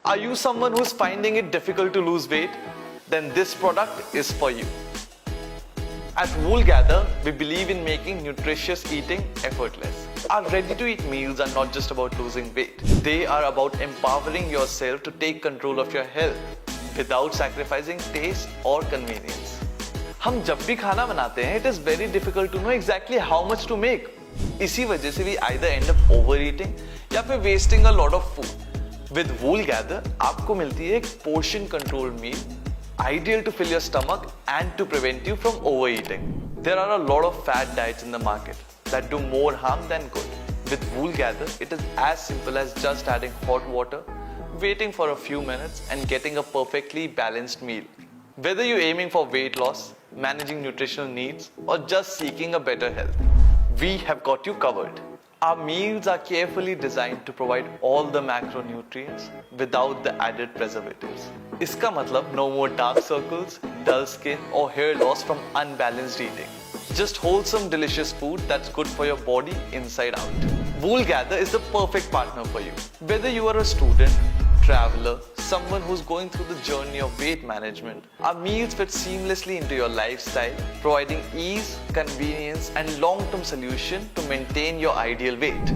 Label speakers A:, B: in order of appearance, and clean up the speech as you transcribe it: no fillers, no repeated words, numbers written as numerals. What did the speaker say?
A: Are you someone who's finding it difficult to lose weight? Then this product is for you. At Woolgather, we believe in making nutritious eating effortless. Our ready-to-eat meals are not just about losing weight. They are about empowering yourself to take control of your health without sacrificing taste or convenience. हम जब भी खाना बनाते हैं, it is very difficult to know exactly how much to make. इसी वजह से we either end up overeating या फिर wasting a lot of food. With Woolgather, आपको मिलती है एक portion controlled meal, ideal to fill your stomach and to prevent you from overeating. There are a lot of fad diets in the market that do more harm than good. With Woolgather, it is as simple as just adding hot water, waiting for a few minutes and getting a perfectly balanced meal. Whether you're aiming for weight loss, managing nutritional needs, or just seeking a better health, we have got you covered. Our meals are carefully designed to provide all the macronutrients without the added preservatives. इसका मतलब no more dark circles, dull skin or hair loss from unbalanced eating. Just wholesome, delicious food that's good for your body inside out. Woolgather is the perfect partner for you. Whether you are a student, traveler, someone who's going through the journey of weight management, our meals fit seamlessly into your lifestyle, providing ease, convenience, and long-term solution to maintain your ideal weight.